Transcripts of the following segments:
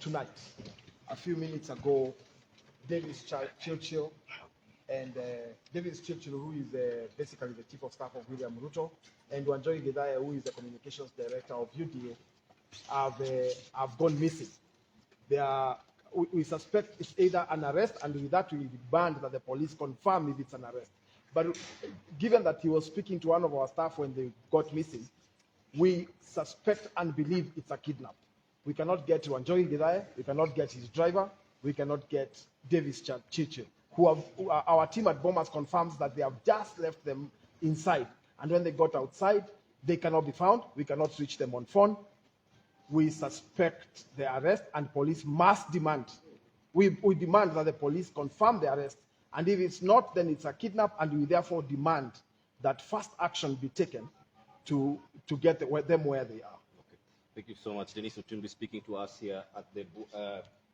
tonight. A few minutes ago, Chirchir and Chirchir, who is basically the chief of staff of William Ruto, and Wanjohi, Githae, who is the communications director of UDA, have gone missing. We suspect it's either an arrest, and with that we demand that the police confirm if it's an arrest. But given that he was speaking to one of our staff when they got missing, we suspect and believe it's a kidnap. We cannot get Wanjohi Githae, we cannot get his driver, we cannot get Chirchir, our team at Bomas confirms that they have just left them inside. And when they got outside, they cannot be found. We cannot reach them on phone. We suspect the arrest, and police must demand. We demand that the police confirm the arrest. And if it's not, then it's a kidnap, and we therefore demand that fast action be taken to get them where they are. Okay. Thank you so much. Dennis Mutembei speaking to us here at the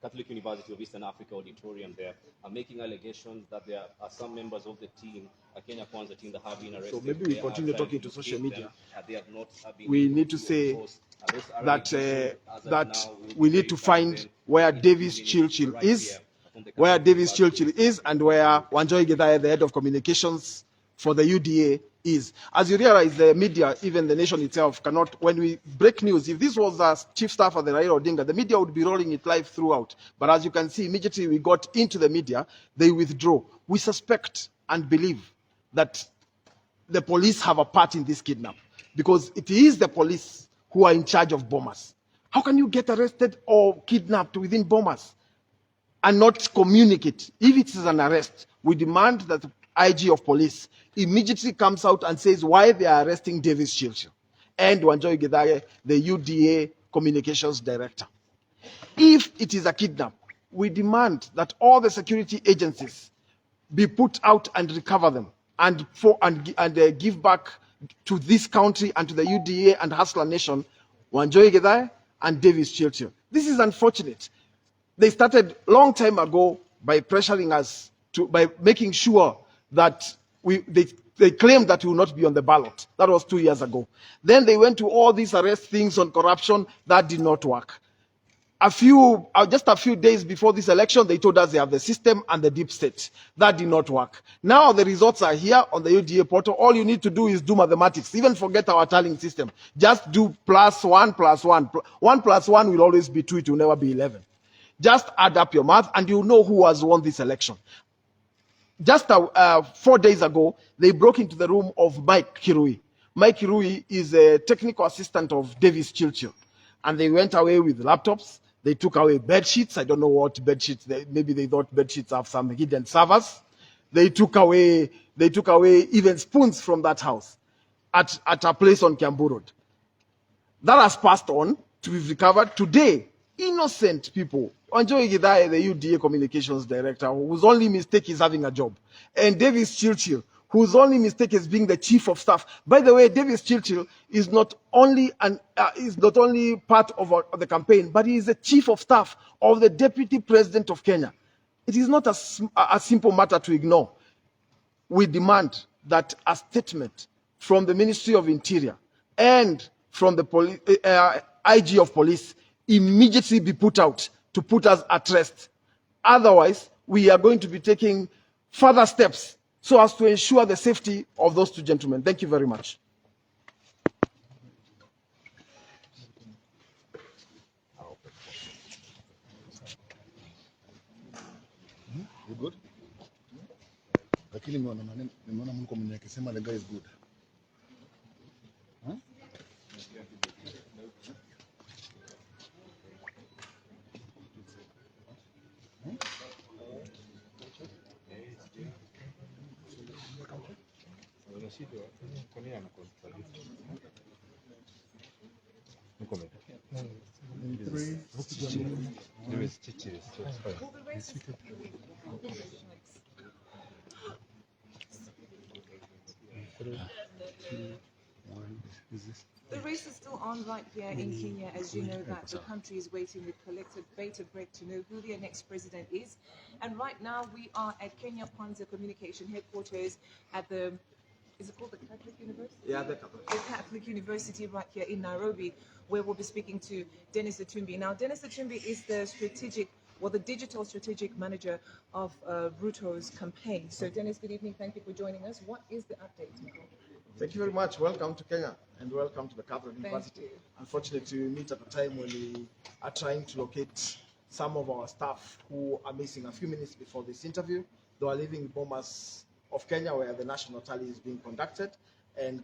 Catholic University of Eastern Africa auditorium there, making allegations that there are some members of the team, a Kenya Kwanza team, that have been arrested. So maybe we continue talking to social media. They have not been we need to say that we need to find where Chirchir is, where Chirchir is, and where Wanjohi Githae, the head of communications for the UDA, is. As you realize, the media, even the nation itself, cannot, when we break news, if this was a chief staff of the Raila Odinga, the media would be rolling it live throughout. But as you can see, immediately we got into the media, they withdraw. We suspect and believe that the police have a part in this kidnap, because it is the police who are in charge of Bomas. How can you get arrested or kidnapped within Bomas and not communicate? If it is an arrest, we demand that the IG of police immediately comes out and says why they are arresting Chirchir and Wanjohi Githae, the UDA communications director. If it is a kidnap, we demand that all the security agencies be put out and recover them and give back to this country and to the UDA and Hustler Nation, Wanjohi Githae and Chirchir. This is unfortunate. They started long time ago by pressuring us by making sure that they claimed that we will not be on the ballot. That was 2 years ago. Then they went to all these arrest things on corruption. That did not work. Just a few days before this election, they told us they have the system and the deep state. That did not work. Now the results are here on the UDA portal. All you need to do is do mathematics. Even forget our tallying system. Just do +1 + 1. 1 + 1 will always be 2. It will never be 11. Just add up your math and you know who has won this election. Just 4 days ago, they broke into the room of Mike Kirui. Mike Kirui is a technical assistant of Chirchir. And they went away with laptops. They took away bed sheets. I don't know what bed sheets. Maybe they thought bed sheets have some hidden servers. They took away even spoons from that house at a place on Kiambu Road. That has passed on to be recovered. Today, innocent people, Wanjohi Githae, the UDA communications director, whose only mistake is having a job, and Chirchir, whose only mistake is being the chief of staff. By the way, Chirchir is not only part of the campaign, but he is the chief of staff of the deputy president of Kenya. It is not a simple matter to ignore. We demand that a statement from the Ministry of Interior and from the IG of police immediately be put out to put us at rest. Otherwise, we are going to be taking further steps so as to ensure the safety of those two gentlemen. Thank you very much. You good? Lakini nimeona mko mwenye akisema the guy is good. Huh? The race is still on right here in Kenya. As you know, that the country is waiting with collective bated breath to know who their next president is. And right now we are at Kenya Kwanza Communication headquarters at the is it called the Catholic University? Yeah, the Catholic. The Catholic University right here in Nairobi, where we'll be speaking to Dennis Itumbi. Now, Dennis Itumbi is the digital strategic manager of Ruto's campaign. So, Dennis, good evening. Thank you for joining us. What is the update? Thank you very much. Welcome to Kenya and welcome to the Catholic University. you. Unfortunately, we meet at a time when we are trying to locate some of our staff who are missing a few minutes before this interview. They are leaving Bomas of Kenya, where the national tally is being conducted, and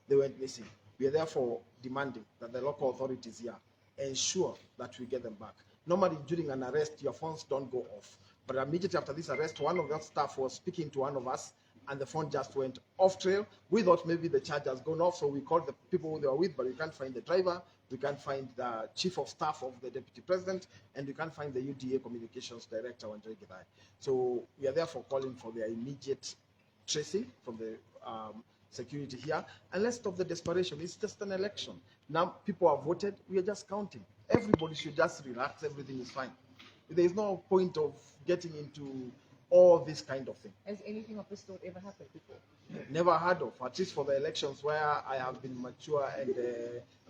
they went missing. We are therefore demanding that the local authorities here ensure that we get them back. Normally, during an arrest, your phones don't go off. But immediately after this arrest, one of the staff was speaking to one of us, and the phone just went off trail. We thought maybe the charge has gone off, so we called the people who they were with, but we can't find the driver, we can't find the chief of staff of the deputy president, and we can't find the UDA communications director, Wanjohi Githae. So we are therefore calling for their immediate tracing from the security here, and let's stop the desperation. It's just an election. Now people have voted, we are just counting. Everybody should just relax, everything is fine. There is no point of getting into all this kind of thing. Has anything of this sort ever happened before? Never heard of, at least for the elections where I have been mature and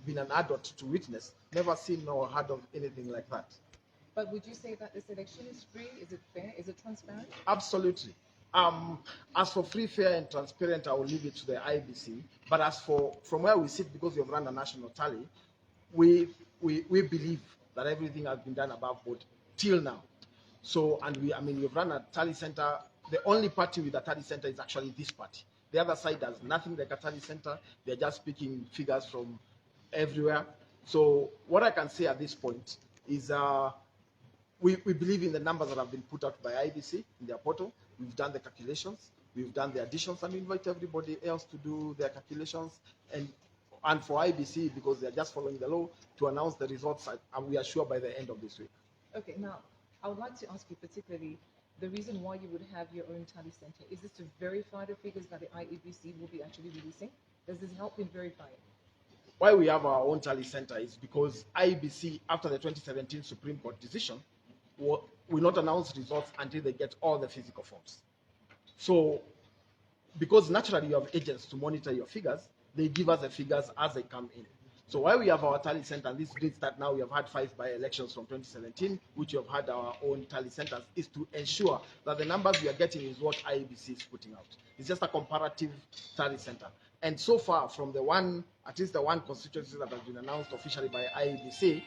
been an adult to witness. Never seen or heard of anything like that. But would you say that this election is free? Is it fair? Is it transparent? Absolutely. As for free, fair, and transparent, I will leave it to the IBC. But as for from where we sit, because we have run a national tally, we believe that everything has been done above board till now. So, and we've run a tally center. The only party with a tally center is actually this party. The other side has nothing like a tally center. They're just speaking figures from everywhere. So what I can say at this point is we believe in the numbers that have been put out by IBC in their portal. We've done the calculations, we've done the additions, and we invite everybody else to do their calculations. And for IBC, because they're just following the law, to announce the results, and we are sure by the end of this week. Okay, now, I would like to ask you particularly the reason why you would have your own tally center. Is this to verify the figures that the IEBC will be actually releasing? Does this help in verifying? Why we have our own tally center is because IEBC, after the 2017 Supreme Court decision, will not announce results until they get all the physical forms. So, because naturally you have agents to monitor your figures, they give us the figures as they come in. So why we have our tally center, and this means that now we have had 5 by-elections from 2017, which we have had our own tally centers, is to ensure that the numbers we are getting is what IEBC is putting out. It's just a comparative tally center. And so far, from the one, at least the one constituency that has been announced officially by IEBC,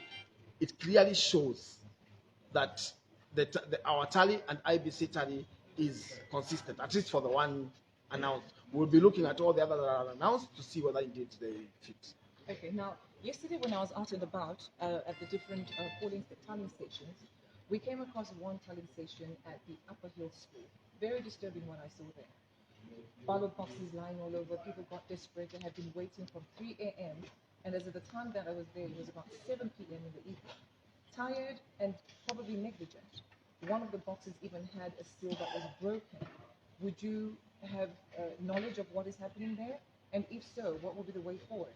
it clearly shows that our tally and IEBC tally is consistent, at least for the one announced. We'll be looking at all the others that are announced to see whether indeed they fit. Okay, now, yesterday when I was out and about at the different tallying stations, we came across one tallying station at the Upper Hill School. Very disturbing what I saw there. Ballot boxes lying all over, people got desperate and had been waiting from 3 a.m. And as at the time that I was there, it was about 7 p.m. in the evening. Tired and probably negligent. One of the boxes even had a seal that was broken. Would you have knowledge of what is happening there? And if so, what will be the way forward?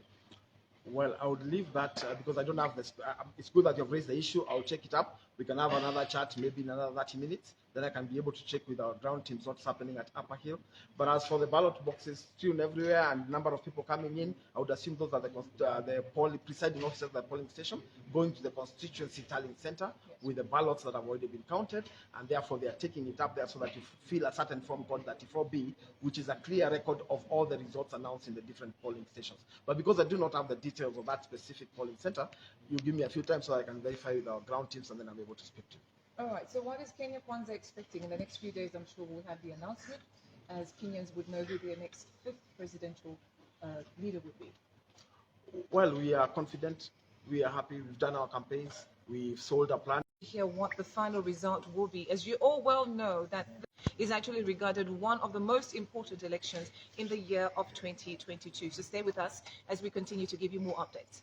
Well, I would leave that because I don't have this. It's good that you've raised the issue. I'll check it up. We can have another chat, maybe in another 30 minutes. Then I can be able to check with our ground teams what's happening at Upper Hill. But as for the ballot boxes strewn everywhere and number of people coming in, I would assume those are the presiding officers at the polling station going to the constituency tallying center with the ballots that have already been counted, and therefore they are taking it up there so that you fill a certain form called 34B, which is a clear record of all the results announced in the different polling stations. But because I do not have the details of that specific polling center, you give me a few times so I can verify with our ground teams, and then I'm able to speak to you. All right, so what is Kenya Kwanza expecting? In the next few days, I'm sure we'll have the announcement, as Kenyans would know who their next 5th presidential leader would be. Well, we are confident. We are happy. We've done our campaigns. We've sold our plan. Hear what the final result will be. As you all well know, that is actually regarded one of the most important elections in the year of 2022. So stay with us as we continue to give you more updates.